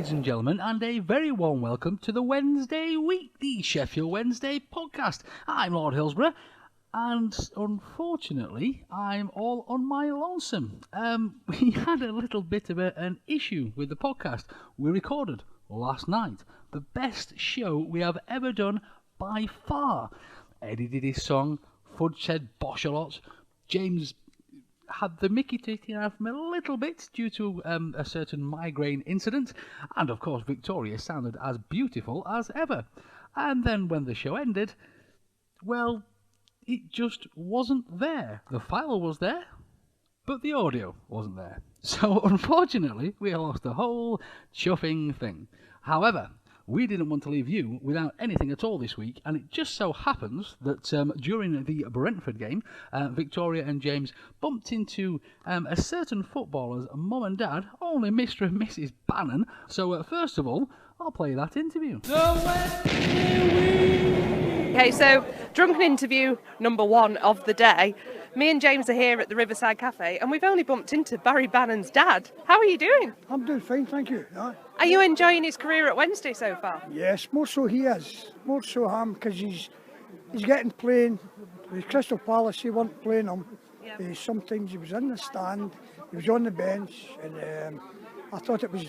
ladies and gentlemen, and a very warm welcome to the Wednesday Week, the Sheffield Wednesday podcast. I'm Lord Hillsborough, and unfortunately, I'm all on my lonesome. We had a little bit of an issue with the podcast. We recorded last night the best show we have ever done by far. Eddie did his song, Fudge said bosh a lot, James had the mickey taken out of him a little bit due to a certain migraine incident, and of course Victoria sounded as beautiful as ever. And then when the show ended, well, it just wasn't there. The file was there, but the audio wasn't there. So unfortunately, we lost the whole chuffing thing. However, we didn't want to leave you without anything at all this week, and it just so happens that during the Brentford game, Victoria and James bumped into a certain footballer's mum and dad, only Mr. and Mrs. Bannan. So first of all, I'll play that interview. Okay, so drunken interview number one of the day. Me and James are here at the Riverside Cafe, and we've only bumped into Barry Bannan's dad. How are you doing? I'm doing fine, thank you. Are you enjoying his career at Wednesday so far? Yes, more so he is. More so him, because he's getting playing. With Crystal Palace, he wasn't playing him. Yeah. Sometimes he was in the stand, he was on the bench, and I thought it was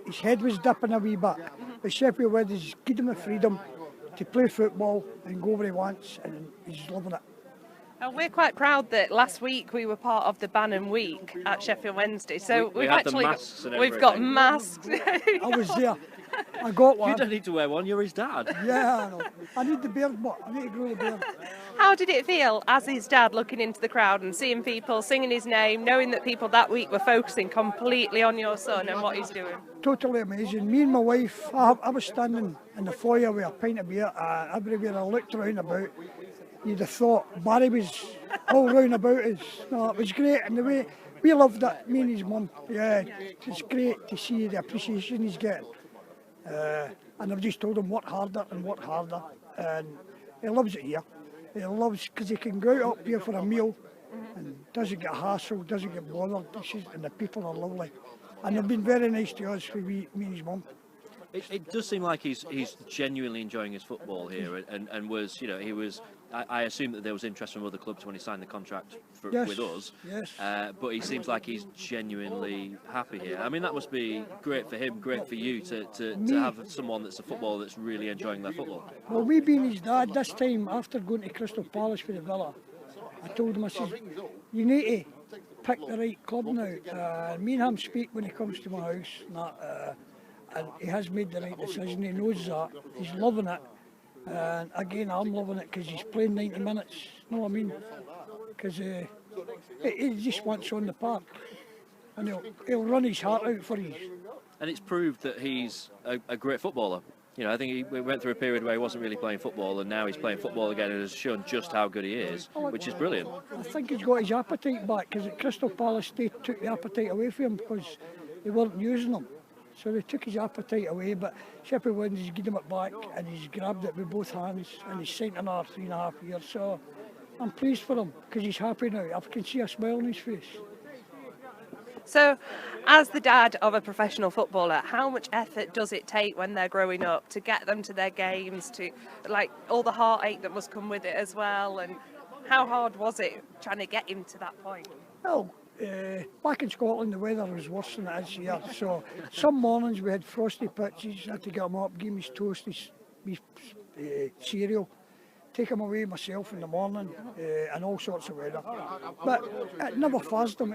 his head was dipping a wee bit. But Sheffield Wednesday's given him the freedom to play football and go where he wants, and he's loving it. We're quite proud that last week we were part of the Bannan week at Sheffield Wednesday. So we've actually got masks. I was there. I got one. You don't need to wear one, you're his dad. Yeah, I know. I need the beard, but I need to grow the beard. How did it feel as his dad looking into the crowd and seeing people singing his name, knowing that people that week were focusing completely on your son and what he's doing? Totally amazing. Me and my wife, I was standing in the foyer with a pint of beer, and everywhere I looked round about, you'd have thought Barry was all round about us. No, it was great, and the way we loved it, me and his mum. Yeah, it's great to see the appreciation he's getting. And I've just told him work harder and work harder, and he loves it here. He loves, because he can go out up here for a meal and doesn't get hassled, doesn't get bothered, and the people are lovely. And they've been very nice to us, me and his mum. It does seem like he's genuinely enjoying his football here, and was, you know, he was. I assume that there was interest from other clubs when he signed the contract with us. Yes. But he seems like he's genuinely happy here. I mean, that must be great for him, great for you to have someone that's a footballer that's really enjoying their football. Well, we being his dad, this time after going to Crystal Palace for the Villa, I told him, I said, you need to pick the right club now. Me and him speak when he comes to my house, and he has made the right decision. He knows that. He's loving it. And again, I'm loving it because he's playing 90 minutes. You know what I mean? Because he just wants on the park, and he'll run his heart out for you. And it's proved that he's a great footballer. You know, I think he went through a period where he wasn't really playing football, and now he's playing football again and has shown just how good he is, which is brilliant. I think he's got his appetite back, because at Crystal Palace they took the appetite away from him because they weren't using him. So they took his appetite away, but Sheffield Wednesday's given him it back, and he's grabbed it with both hands, and he's signed another 3.5 years. So I'm pleased for him, because he's happy now. I can see a smile on his face. So, as the dad of a professional footballer, how much effort does it take when they're growing up to get them to their games, to like all the heartache that must come with it as well, and how hard was it trying to get him to that point? Well, back in Scotland the weather was worse than it is here, so some mornings we had frosty pitches. I had to get him up, give him his toast, his cereal, take him away myself in the morning, and all sorts of weather. But it never fuzzed him.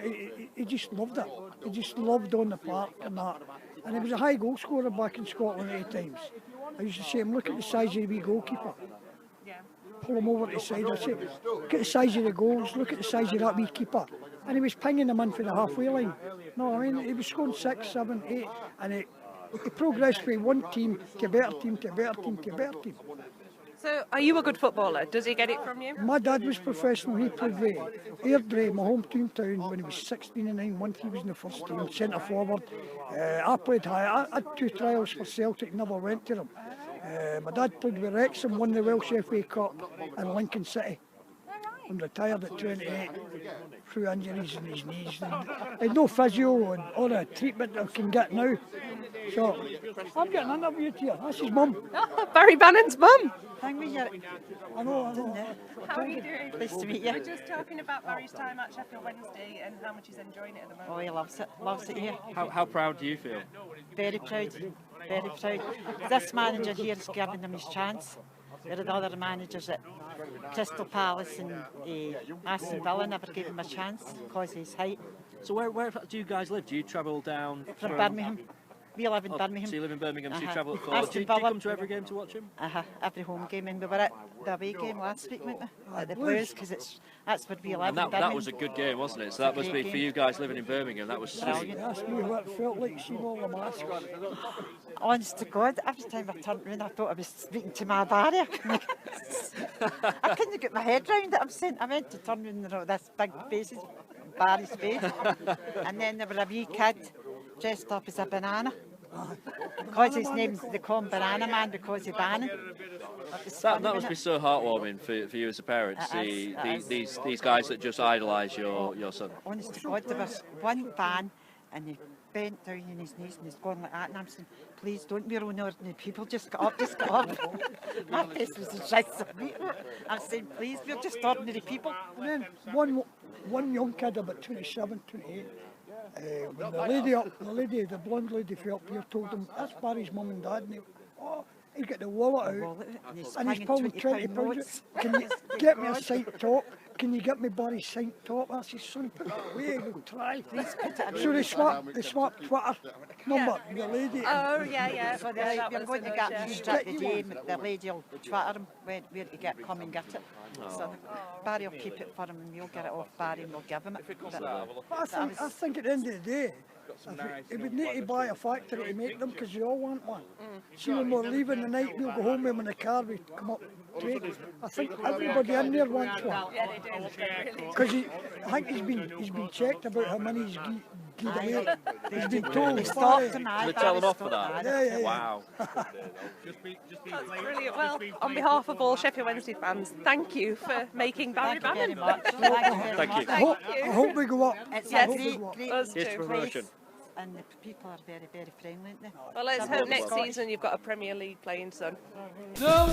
He just loved it. He just loved on the park and that. And he was a high goal scorer back in Scotland 8 times. I used to say him, look at the size of the wee goalkeeper. Pull him over to the side. I say, look at the size of the goals, look at the size of that wee keeper. And he was pinging them in for the halfway line. No, I mean, he was scoring 6, 7, 8, and he progressed from one team to a better team, to a better team, to a better team. So, are you a good footballer? Does he get it from you? My dad was professional. He played with Airdrie, my hometown, when he was 16 and 9 months. He was in the first team, centre forward. I played high. I had 2 trials for Celtic, never went to them. My dad played with Wrexham, won the Welsh FA Cup, and Lincoln City. I'm retired at 28 through injuries in his knees. There's no physio and all the treatment I can get now. So I'm getting interviewed here. That's his mum. Barry Bannan's mum. Hang me here. I know. How are you doing? Nice to meet you. We're just talking about Barry's time at Sheffield Wednesday and how much he's enjoying it at the moment. Oh, he loves it here. How proud do you feel? Very proud, very proud. This manager here is giving him his chance. There are the other managers at Crystal Palace and Aston Villa never gave him a chance because of his height. So where do you guys live? Do you travel down From Birmingham. We live in Birmingham. So you live in Birmingham, so you travel at Aston do you Villa. come to every game to watch him? Every home game, and we were at the away game last week, weren't we? At the Blues, because that's where we live. And that was a good game, wasn't it? So that must be, for you guys living in Birmingham, that was sweet. Brilliant. Ask me what it felt like seeing all the masks. Honest to God, every time I turned around, I thought I was speaking to my Barry. I couldn't get my head round it. I meant to turn around and this big face, Barry's face. And then there was a wee kid dressed up as a banana. Because his name's, they call him Banana Man because of Bannan. That must be so heartwarming for you as a parent to see these guys that just idolise your son. Honest to God, there was one van and he bent down on his knees and he's going like that and I'm saying, please don't be around ordinary people, just get up, just get up. My face was the shits of me. I'm saying, please, we're just ordinary people. And then one young kid about 27, 28, when the blonde lady felt here told him, that's Barry's mum and dad. And he got the wallet out And he's and he's pulling pulling 20 pounds. Can you get me a sight top? Can you get me Barry's sight top? I said, son, put it away, we'll try. So they swapped Twitter number, the lady. Oh, yeah. So we're going to get food at the game. The lady will twitter him where to come and get it. So Barry will keep it for him and we'll get it off Barry and we'll give him it. I think at the end of the day, he would need to buy a factory to make them because they all want one. See, when we're leaving the night, we'll go home with him in the car, we come up to it. I think everybody in there wants one. Yeah, they do. Because I think he's been checked about how many he's given away. He's been told. They stopped him. They tell them off for that? Yeah. Wow. That's brilliant. Well, on behalf of all Sheffield Wednesday fans, thank you for making Barry Thank you very Bannan. much. Thank you very Thank much. you. I hope we go up. It's Yes. a great Us Here's too. promotion. place and the people are very, very friendly, aren't they? Well, let's They're hope both next Scottish. season you've got a Premier League playing son. How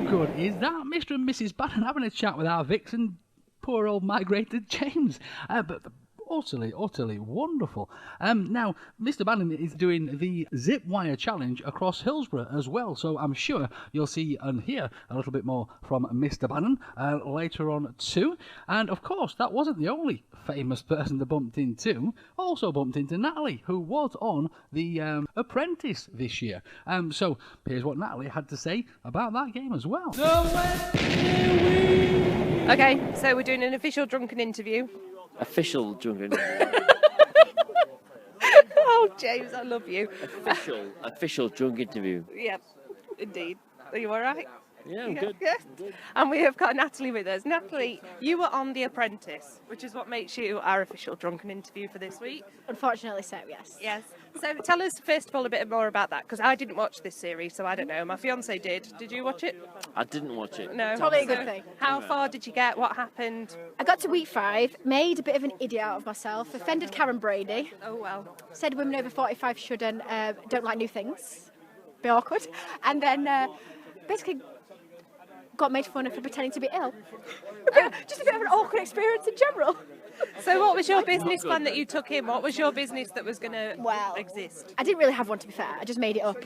good is that? Mr. and Mrs. Bannan having a chat with our vixen, poor old migrated James. But utterly wonderful. Now, Mr. Bannan is doing the zip wire challenge across Hillsborough as well, so I'm sure you'll see and hear a little bit more from Mr. Bannan later on too. And of course, that wasn't the only famous person they bumped into. Also bumped into Natalie, who was on the Apprentice this year. So here's what Natalie had to say about that game as well. Okay, so we're doing an official drunken interview. Official drunken. Oh, James, I love you. official drunk interview. Yep, indeed. Are you all right? Yeah, I'm good. Yes. And we have got Natalie with us. Natalie, you were on The Apprentice, which is what makes you our official drunken interview for this week. Unfortunately so, yes. Yes. So tell us, first of all, a bit more about that, because I didn't watch this series, so I don't know. My fiancé did. Did you watch it? I didn't watch it. No. Totally a good thing. How far did you get? What happened? I got to week 5, made a bit of an idiot out of myself, offended Karen Brady, Oh, well. said women over 45 shouldn't, don't like new things, be awkward, and then basically got made fun of for pretending to be ill. Just a bit of an awkward experience in general. So what was your business plan that you took in? What was your business that was going to exist? I didn't really have one, to be fair. I just made it up.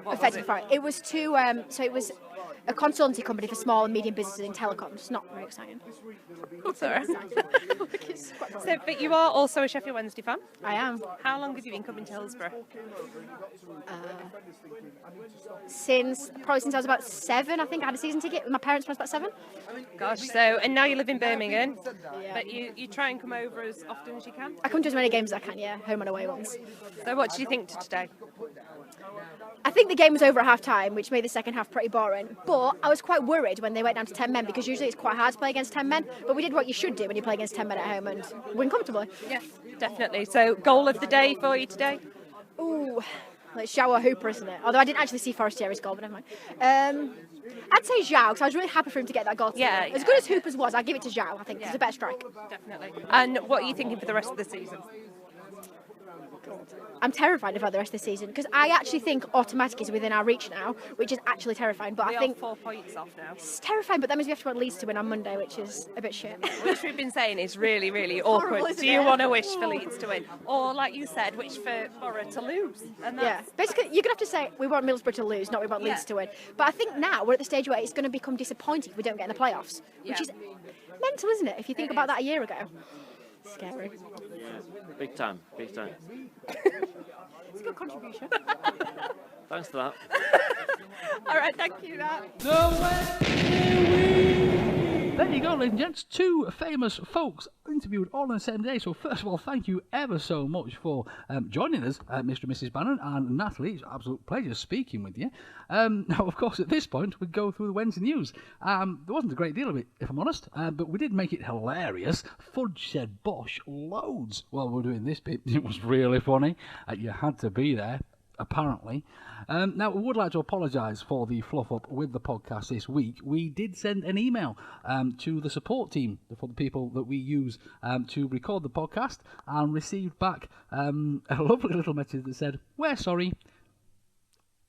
Effectively for it. It was so it was a consultancy company for small and medium businesses in telecoms. It's not very exciting. Sorry. So, but you are also a Sheffield Wednesday fan? I am. How long have you been coming to Hillsborough? Probably since I was about 7, I think. I had a season ticket with my parents when I was about 7. Gosh, so, and now you live in Birmingham, Yeah. but you try and come over as often as you can? I come to as many games as I can, yeah, home and away ones. So what did you think to today? I think the game was over at half time, which made the second half pretty boring. But I was quite worried when they went down to 10 men, because usually it's quite hard to play against 10 men. But we did what you should do when you play against 10 men at home and win comfortably. Yeah, definitely. So goal of the day for you today? Ooh, It's Zhao or Hooper, isn't it? Although I didn't actually see Forestier's goal, but never mind. I'd say Zhao, because I was really happy for him to get that goal. Yeah, As good as Hooper's was, I'd give it to Zhao, I think. Yeah. He's a better striker. Definitely. And what are you thinking for the rest of the season? I'm terrified about the rest of the season, because I actually think automatic is within our reach now, which is actually terrifying. But We I think are 4 points off now. it's terrifying, but that means we have to want Leeds to win on Monday, which is a bit shit. Which we've been saying is really, really horrible, awkward. isn't Do you it? want to wish for Leeds to win? Or, like you said, wish for Borough to lose? And Yeah, that's, basically, you're going to have to say we want Middlesbrough to lose, not we want Leeds Yeah. to win. But I think now we're at the stage where it's going to become disappointing if we don't get in the playoffs, which Yeah. is mental, isn't it? If you think It about is. that a year ago. Scary. Big time, big time. It's a good contribution. Thanks for that. all right, thank you, Nat. There you go, ladies and gents. 2 famous folks interviewed all on the same day. So first of all, thank you ever so much for joining us, Mr. and Mrs. Bannan and Natalie. It's an absolute pleasure speaking with you. Now, of course, at this point, we go through the Wednesday news. There wasn't a great deal of it, if I'm honest, but we did make it hilarious. Fudge said Bosch loads while we were doing this bit. It was really funny. You had to be there, apparently. Now, we would like to apologise for the fluff up with the podcast this week. We did send an email to the support team for the people that we use to record the podcast and received back a lovely little message that said, "We're sorry."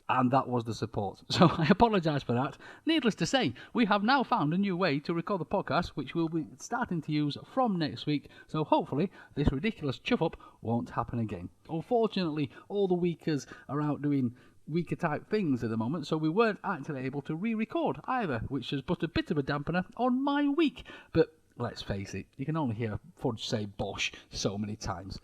And that was the support. So I apologise for that. Needless to say, we have now found a new way to record the podcast, which we'll be starting to use from next week. So hopefully this ridiculous chuff-up won't happen again. Unfortunately, all the weakers are out doing weaker type things at the moment, so we weren't actually able to re-record either, which has put a bit of a dampener on my week. But let's face it, you can only hear Fudge say Bosch so many times.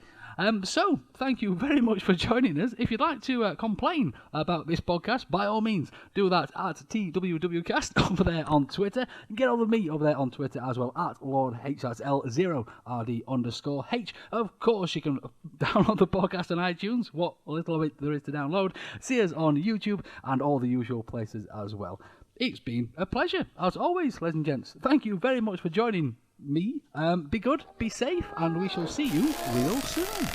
So, thank you very much for joining us. If you'd like to complain about this podcast, by all means, do that at TWWcast over there on Twitter. Get hold of me over there on Twitter as well, at LordHL0RD_H. Of course, you can download the podcast on iTunes, what little of it there is to download. See us on YouTube and all the usual places as well. It's been a pleasure, as always, ladies and gents. Thank you very much for joining me. Be good, be safe, and we shall see you real soon.